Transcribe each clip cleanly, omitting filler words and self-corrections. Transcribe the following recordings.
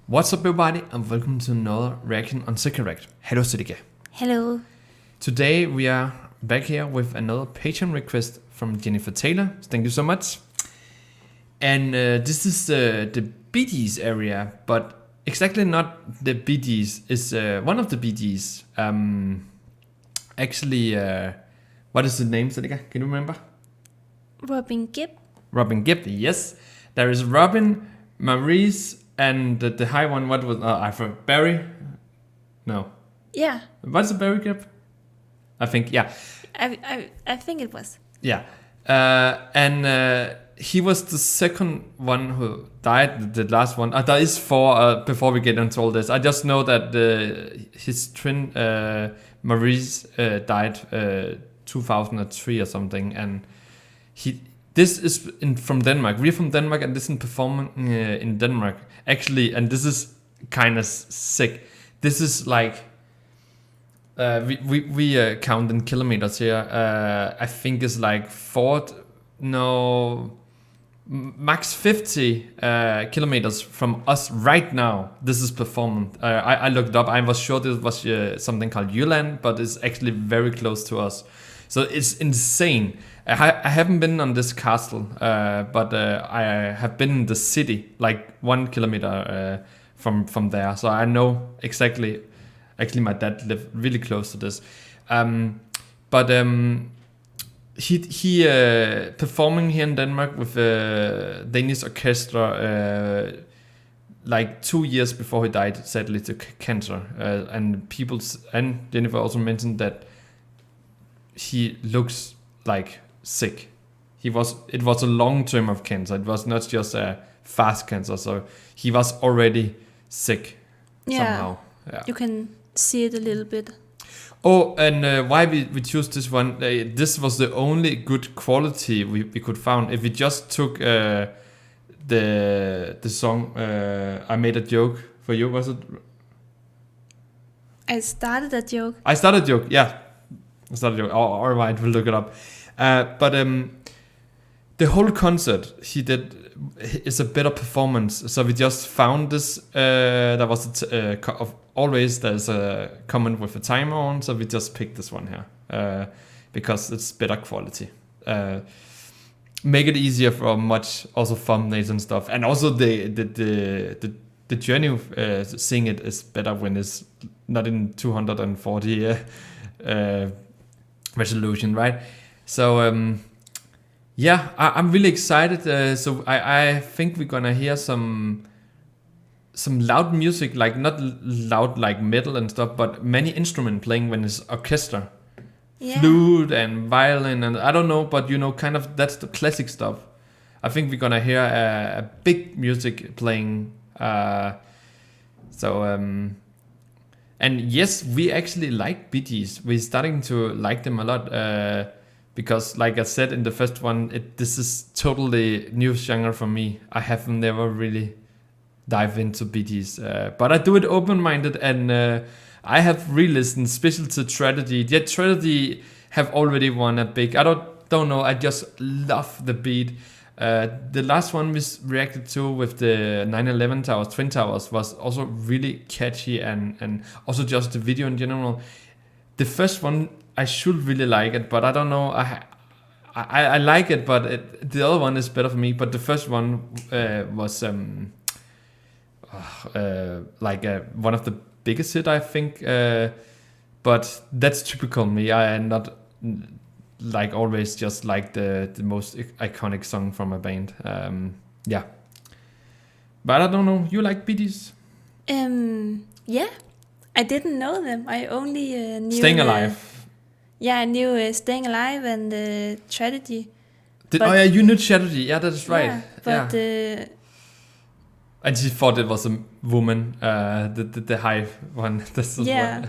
What's up, everybody, and welcome to another reaction on Cigarette. Hello, Sidika. Hello. Today we are back here with another Patreon request from Jennifer Taylor. Thank you so much. And this is the BDs area, but exactly not the BDs. It's one of the BDs. What is the name, Sidika? Can you remember? Robin Gibb. Robin Gibb, yes. There is Robin, Maurice, and the high one, what was... I forgot. Barry? No. Yeah. What's the Barry Gibb? I think, yeah. I think it was. Yeah. And he was the second one who died, the last one. There is four, before we get into all this. I just know that his twin, Maurice, died 2003 or something. And this is from Denmark. We're from Denmark, and this is performing in Denmark. Actually, and this is kind of sick. This is like... we count in kilometers here. I think it's like max 50 kilometers from us right now. This is performing. I looked it up. I was sure this was something called Jylland, but it's actually very close to us. So it's insane. I haven't been on this castle, but I have been in the city, like 1 kilometer from there. So I know exactly. Actually, my dad lived really close to this. He performing here in Denmark with a Danish orchestra like 2 years before he died, sadly, to cancer. And Jennifer also mentioned that he looks like sick. It was a long term of cancer. It was not just a fast cancer. So he was already sick somehow. Yeah. You can see it a little bit. Oh, and why we choose this one? This was the only good quality we could find. If we just took the song "I Made a Joke for You," was it? I started a joke. I started a joke. Yeah, I started a joke. All right, we'll look it up. But the whole concert he did is a better performance. So we just found this. There was always there's a comment with a timer on, so we just picked this one here because it's better quality. Make it easier for much also thumbnails and stuff, and also the journey of seeing it is better when it's not in 240 resolution, right? So yeah, I'm really excited. So I think we're gonna hear some loud music, like not loud like metal and stuff, but many instruments playing when it's orchestra. Yeah. Flute and violin and I don't know, but kind of that's the classic stuff. I think we're gonna hear a big music playing. And yes, we actually like BTs. We're starting to like them a lot because, like I said in the first one, this is totally new genre for me. I have never really dive into BTs, but I do it open-minded, and I have re-listened, especially to Tragedy. Yet Tragedy have already won a big. I don't know. I just love the beat. The last one we reacted to with the 9/11 towers, Twin Towers, was also really catchy, and also just the video in general. The first one I should really like it, but I don't know. I like it, but the other one is better for me. But the first one was one of the biggest hit, I think. But that's typical me. I am not like always just like the most iconic song from a band. Yeah. But I don't know. You like BTs? Yeah. I didn't know them. I only knew... Staying Alive. Yeah, I knew Staying Alive and Tragedy. You knew Tragedy. Yeah, that's right. Yeah, but... Yeah. And she thought it was a woman, the high one. Yeah,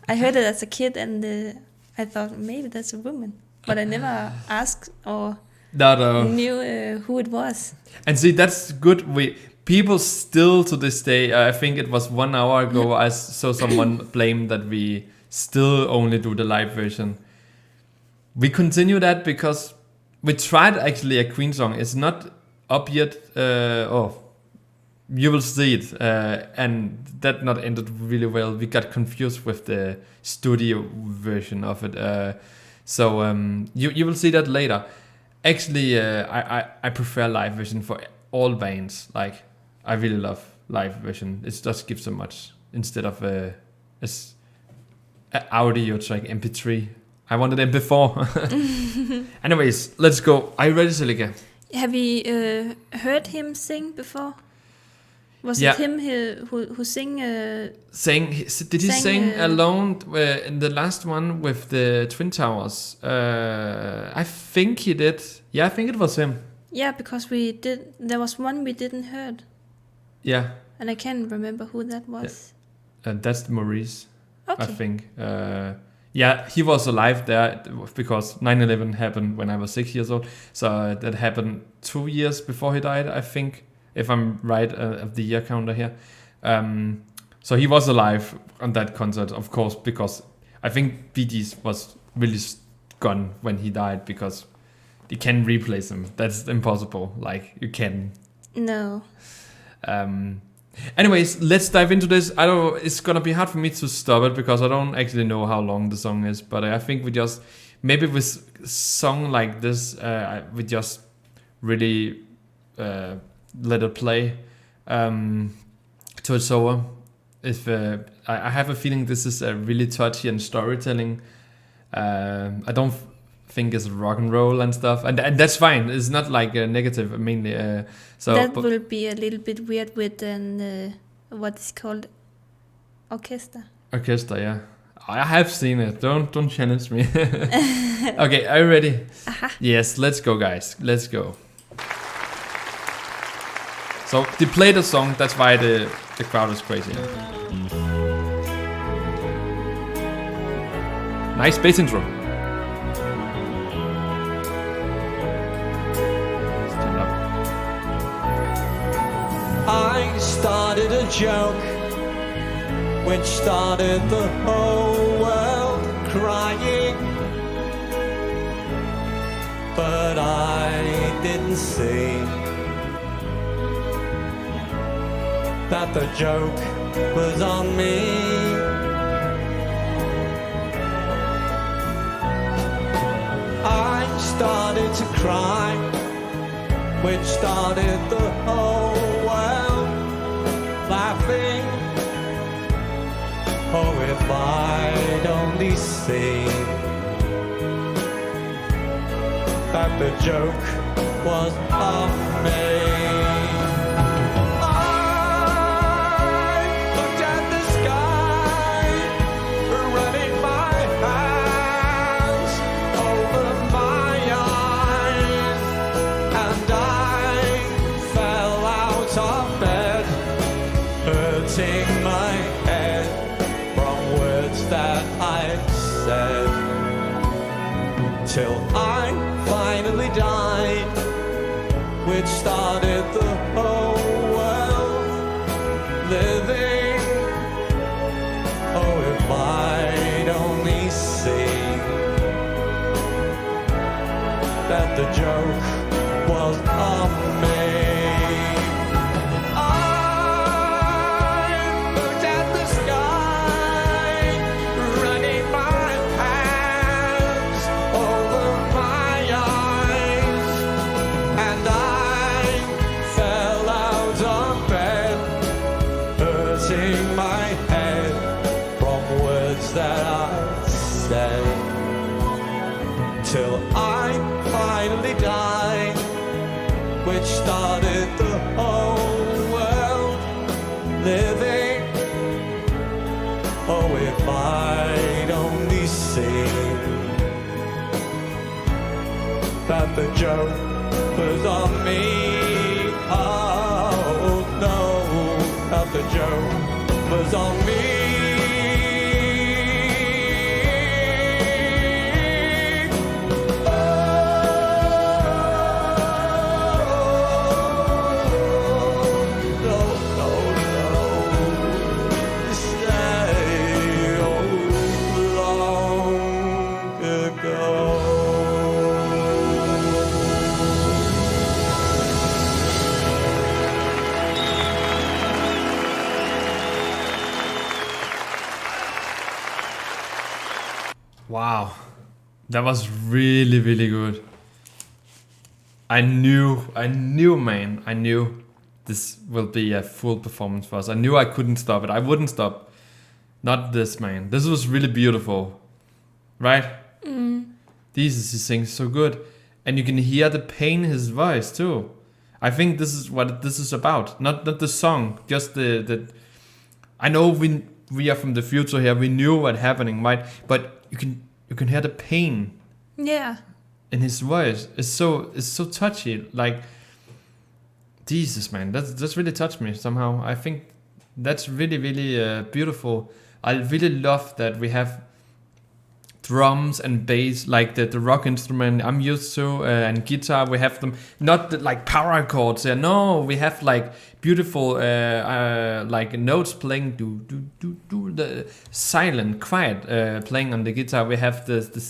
I heard it as a kid, and I thought maybe that's a woman, but I never asked or knew who it was. And see, that's good. People still to this day, I think it was 1 hour ago, I saw someone blame that we still only do the live version. We continue that because we tried actually a Queen song. It's not up yet. you will see it, and that not ended really well. We got confused with the studio version of it, so you will see that later. Actually, I prefer live version for all bands. Like, I really love live version. It just gives so much instead of a audio track MP3. I wanted MP4. Anyways, let's go. Are you ready, Selika? Have you heard him sing before? Was it him who sang? Did he sing alone in the last one with the Twin Towers? I think he did. Yeah, I think it was him. Yeah, because there was one we didn't heard. Yeah. And I can't remember who that was. That's Maurice. Okay. I think. Yeah, he was alive there because 9/11 happened when I was 6 years old. So that happened 2 years before he died, I think, if I'm right of the year counter here. So he was alive on that concert, of course, because I think Bee Gees was really gone when he died because you can't replace him. That's impossible. Like, you can. No. Anyways, let's dive into this. It's gonna be hard for me to stop it because I don't actually know how long the song is, but I think we just, maybe with a song like this, we just really let it play till it's over. If I have a feeling this is a really touchy and storytelling. I don't think it's rock and roll and stuff, and that's fine. It's not like a negative mainly. So that will be a little bit weird with what is called orchestra. Orchestra, yeah. I have seen it. Don't challenge me. Okay, are you ready? Yes, let's go, guys. Let's go. So they play the song. That's why the crowd is crazy. Nice bass intro. I started a joke which started the whole world crying, but I didn't see that the joke was on me. I started to cry, which started the whole world laughing. Oh, if I'd only seen that the joke was on me. I looked at the sky, running my hands over my eyes, and I fell out of bed, hurting my head from words that I'd said, till I finally died, which started the whole world living. Oh, if I'd only seen that the joke was on me. Till I finally died, which started the whole world living. Oh, if I'd only seen that the joke was on me. Oh no, that the joke was on me. Wow. That was really, really good. I knew, man. I knew this will be a full performance for us. I knew I couldn't stop it. I wouldn't stop. Not this, man. This was really beautiful. Right? He sings so good. And you can hear the pain in his voice too. I think this is what this is about. Not the song, just the I know we are from the future here. We knew what happening, right? But you can hear the pain. Yeah. In his voice. It's so touchy. Like, Jesus, man. That's really touched me somehow. I think that's really, really beautiful. I really love that we have drums and bass, like the rock instrument I'm used to, and guitar. We have them not like power chords. No, we have like beautiful like notes playing, the silent, quiet playing on the guitar. We have the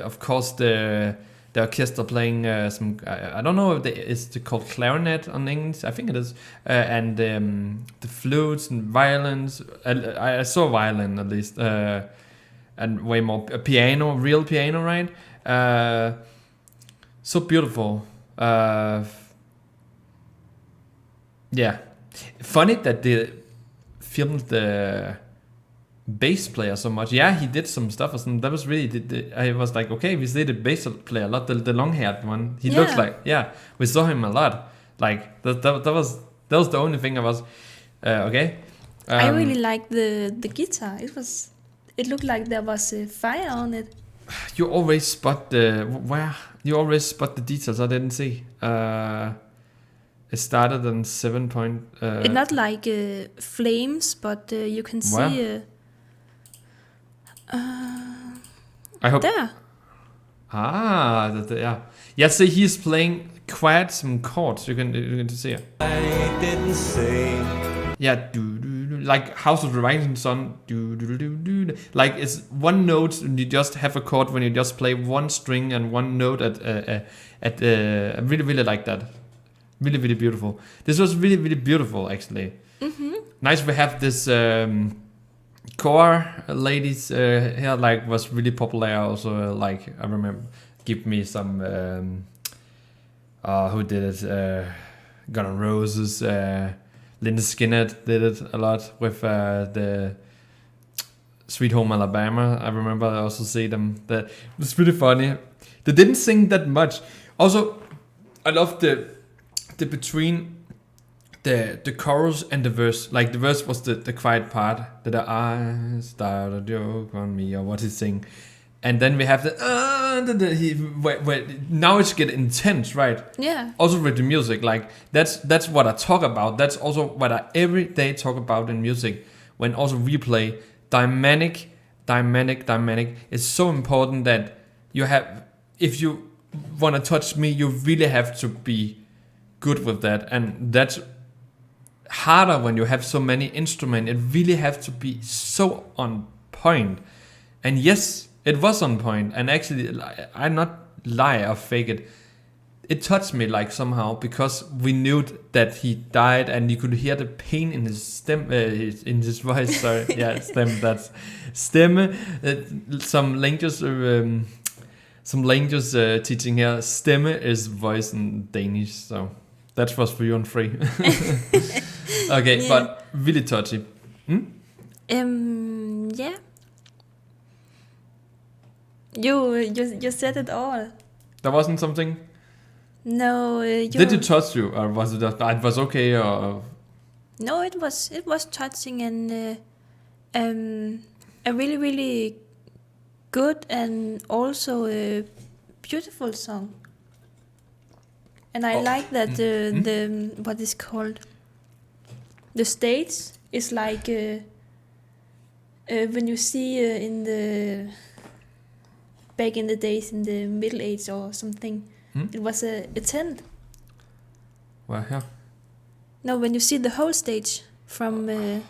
of course the orchestra playing some. I don't know if it's called clarinet on English. I think it is, and the flutes and violins. I saw violin at least. And way more piano, real piano, right? So beautiful. Yeah. Funny that they filmed the bass player so much. Yeah, he did some stuff. That was really... I was like, okay, we see the bass player a lot. The long-haired one. He looks like... Yeah, we saw him a lot. Like, that was the only thing I was... okay. I really liked the guitar. It looked like there was a fire on it. You always spot the details I didn't see. It started on 7 point. It's not like flames, but you can see. I hope there. Yeah. See, he's playing quite some chords. You can see it. I didn't say. Yeah, like House of the Rising Sun, like it's one note and you just have a chord when you just play one string and one note at I really, really like that. Really, really beautiful. This was really, really beautiful actually. Nice we have this core ladies here, like was really popular also, like I remember give me some who did it, Guns N' Roses, Linda Skinner did it a lot with the Sweet Home Alabama. I remember I also see them. That was really funny. They didn't sing that much. Also, I love the between the chorus and the verse. Like the verse was the quiet part. That I start a joke on me or what he's saying. And then we have now it's getting intense, right? Yeah. Also with the music, like that's what I talk about. That's also what I every day talk about in music. When also we play dynamic. It's so important that you have. If you want to touch me, you really have to be good with that, and that's harder when you have so many instruments. It really have to be so on point. And yes. It was on point, and actually, I not lie or fake it. It touched me like somehow because we knew that he died, and you could hear the pain in his stem, in his voice. Sorry, yeah, stem. That's stemme. Some languages teaching here. Stemme is voice in Danish, so that was for you and free. Okay, yeah. But really touchy. Yeah. You said it all. There wasn't something? No. Did it touch you, or was it just, it was okay, or? No, it was touching and a really, really good and also a beautiful song. And I like that the what is called the stage is like when you see in the back in the days in the Middle Age or something, it was a tent. Well, yeah. No, when you see the whole stage from. The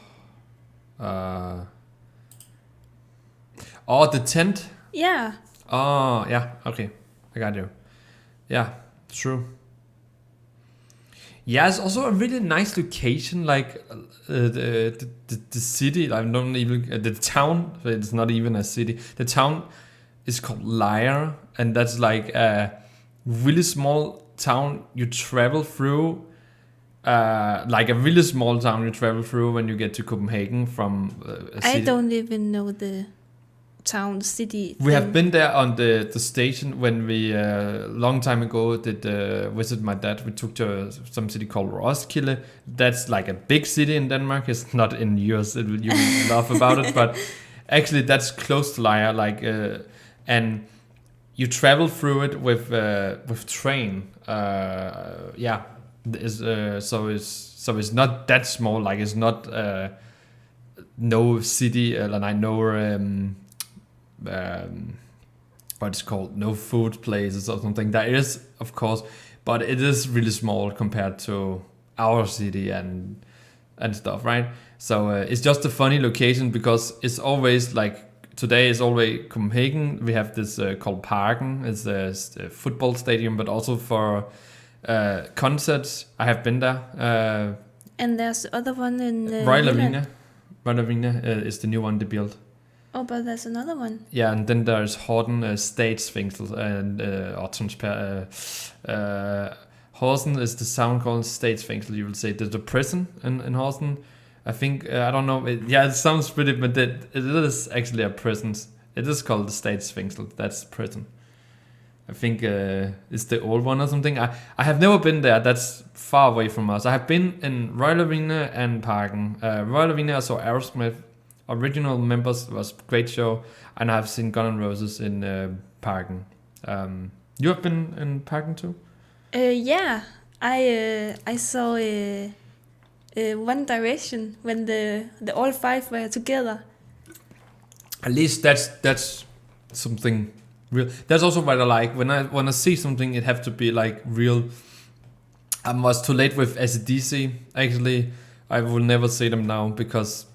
tent. Yeah. Oh, yeah. Okay, I got you. Yeah, true. Yeah, it's also a really nice location. Like the city, I don't even the town. It's not even a city. The town is called Lyre, and that's like a really small town you travel through. Like a really small town you travel through when you get to Copenhagen from a city. I don't even know the town, city. We have been there on the station when we long time ago did visit my dad. We took to some city called Roskilde. That's like a big city in Denmark. It's not in yours. You will laugh about it, but actually that's close to Lyre. Like and you travel through it with train. Yeah, so it's not that small. Like it's not no city and I know. What it's called, no food places or something. There is, of course, but it is really small compared to our city and stuff, right? So it's just a funny location because it's always like today is always Copenhagen. We have this called Parken. It's a football stadium, but also for concerts. I have been there. And there's the other one in Royal Arena. Royal Arena is the new one they built. Oh, but there's another one. Yeah, and then there's Horten Statsfængsel and Horten is the sound called Statsfængsel. You will say there's a prison in Horten. I think I don't know. It sounds pretty, but it is actually a prison. It is called the Statsfængsel. That's prison. I think it's the old one or something. I have never been there. That's far away from us. I have been in Royal Arena and Parken. Royal Arena, I saw Aerosmith. Original members was great show, and I've seen Guns N' Roses in Parken. You have been in Parken too? Yeah, I saw One Direction when the all five were together. At least that's something real. That's also what I like when I see something. It have to be like real. I was too late with AC/DC. Actually, I will never see them now because.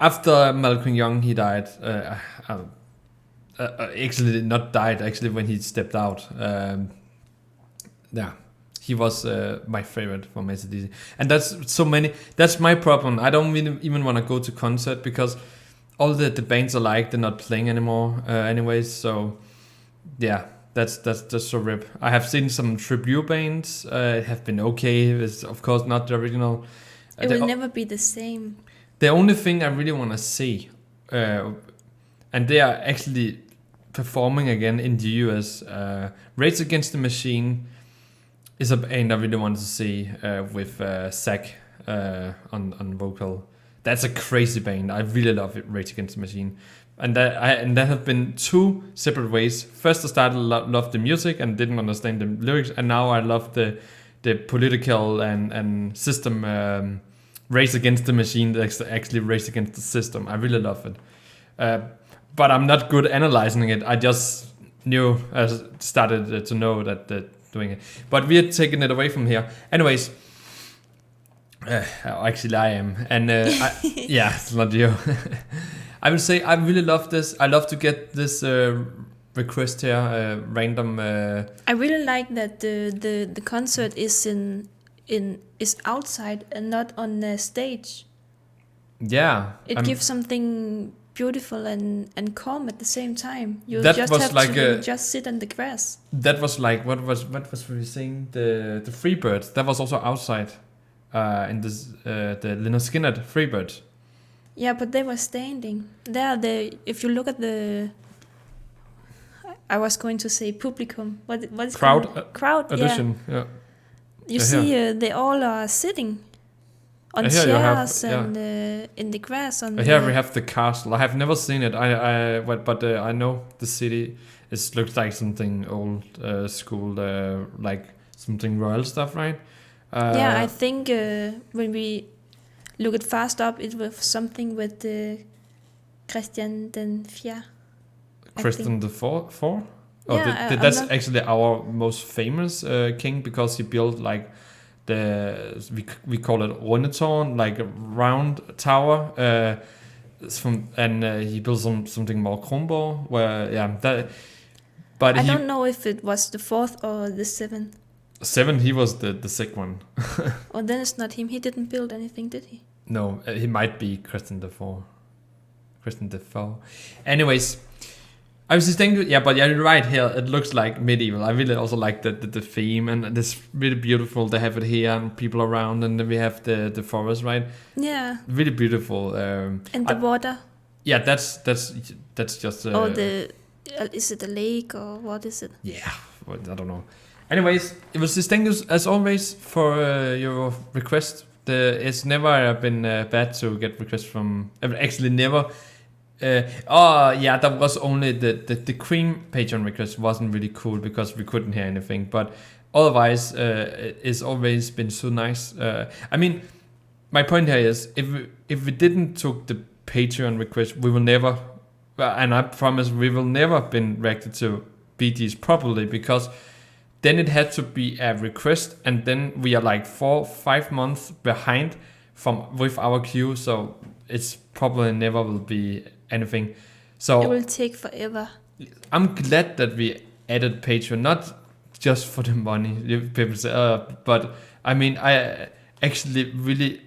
After Malcolm Young, he died. Actually, not died. Actually, when he stepped out. Yeah, he was my favorite from AC/DC, and that's so many. That's my problem. I don't even want to go to concert because all the bands I like, they're not playing anymore. Anyways, so yeah, that's so rip. I have seen some tribute bands. Have been okay. It's of course not the original. It will never be the same. The only thing I really want to see, and they are actually performing again in the US, Rage Against the Machine is a band I really want to see with Zach on vocal. That's a crazy band. I really love it, Rage Against the Machine. And there have been two separate ways. First, I started to love the music and didn't understand the lyrics, and now I love the political and system Race Against the Machine, that's actually Race Against the System. I really love it. But I'm not good analyzing it. I just started to know that they're doing it. But we are taking it away from here. Anyways, actually I am. And yeah, it's not you. I will say I really love this. I love to get this request here, random. I really like that the concert is is outside and not on the stage. Yeah, it gives something beautiful and calm at the same time. You that just was have like to just sit on the grass. That was like what was we saying, the Freebird. That was also outside in this the Lynyrd Skynyrd Freebird. Yeah, but they were standing there. If you look at the, I was going to say publicum. What is crowd edition? Yeah. You see, they all are sitting on chairs and in the grass. Here we have the castle. I have never seen it. But I know the city. It looks like something old school, like something royal stuff, right? Yeah, I think when we look it fast up, it was something with Christian den Fjerde. Christian the Fourth? Oh, yeah, that's actually our most famous king because he built like we call it Rundetårn, like a round tower. He built something more Kronborg, where but I don't know if it was the 4th or the 7th. 7, he was the sick one. Oh, then it's not him. He didn't build anything, did he? No, he might be Christian Defoe. Anyways, I was just thinking, but you're right here. It looks like medieval. I really also like the theme, and it's really beautiful to have it here and people around, and then we have the forest, right? Yeah. Really beautiful. And the water. Yeah, that's just. Is it a lake or what is it? Yeah, well, I don't know. Anyways, it was distinguished as always for your request. It's never been bad to get requests from. Actually, never. There was only the Cream Patreon request wasn't really cool because we couldn't hear anything. But otherwise, it's always been so nice. I mean, my point here is if we didn't took the Patreon request, we will never. And I promise we will never been reacted to BTs properly because then it had to be a request and then we are like 4-5 months behind with our queue, so it's probably never will be anything. So it will take forever. I'm glad that we added Patreon, not just for the money. People say, but I mean, I actually really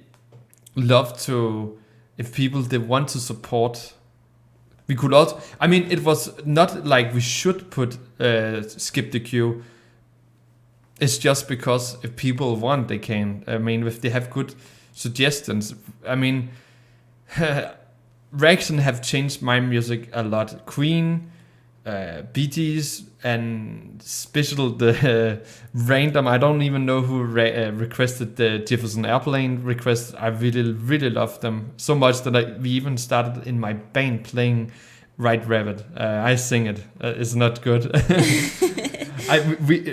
love to if people they want to support. We could also, I mean, it was not like we should put skip the queue. It's just because if people want, they can. I mean, if they have good suggestions. I mean, reaction have changed my music a lot. Queen, BTs, and special the random. I don't even know who requested the Jefferson Airplane request. I really, really love them so much that we even started in my band playing Right Rabbit. I sing it. It's not good.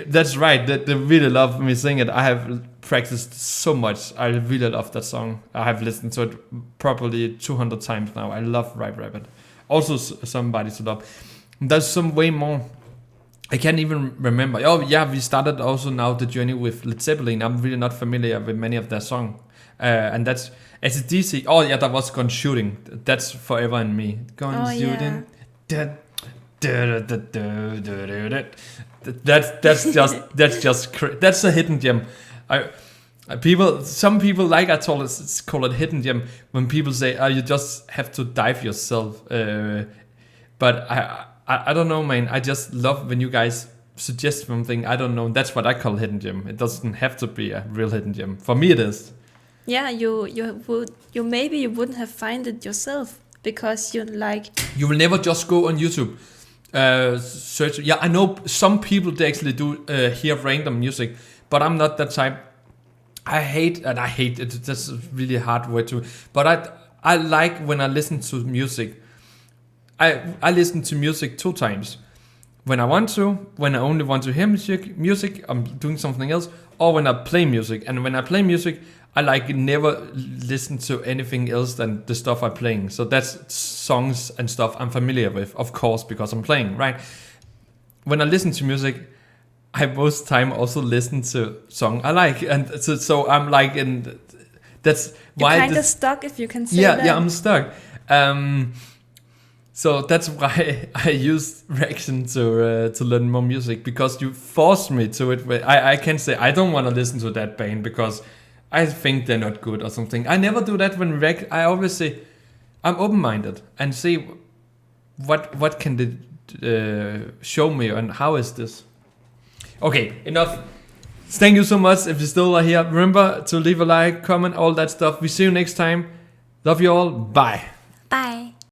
That's right. They really love me sing it. I have practiced so much. I really love that song. I have listened to it probably 200 times now. I love Right Rabbit. Also somebody to love. There's some way more. I can't even remember. Oh yeah, we started also now the journey with Led Zeppelin. I'm really not familiar with many of their songs. And that's AC/DC. Oh yeah, that was Gone Shooting. That's Forever in Me. Gone Shooting. Yeah. That's a hidden gem. Some people like I told us call it hidden gem when people say, "Oh, you just have to dive yourself." But I don't know, man. I just love when you guys suggest something. I don't know. That's what I call hidden gem. It doesn't have to be a real hidden gem. For me, it is. Yeah, you maybe you wouldn't have found it yourself because you will never just go on YouTube. Search. Yeah, I know some people they actually do hear random music, but I'm not that type. I hate it. That's a really hard word to. But I like when I listen to music. I listen to music 2 times. When I want to, when I only want to hear music, I'm doing something else, or when I play music. And when I play music, I never listen to anything else than the stuff I'm playing. So that's songs and stuff I'm familiar with, of course, because I'm playing, right? When I listen to music, I most time also listen to song I like, and so I'm like that's why you're kind of stuck, if you can say that. Yeah, I'm stuck. So that's why I use Reaction to learn more music, because you force me to it. I can say I don't want to listen to that band because I think they're not good or something. I never do that when React. I always say I'm open-minded and see what can they show me and how is this. Okay, enough. Thank you so much if you still are here. Remember to leave a like, comment, all that stuff. We see you next time. Love you all. Bye. Bye.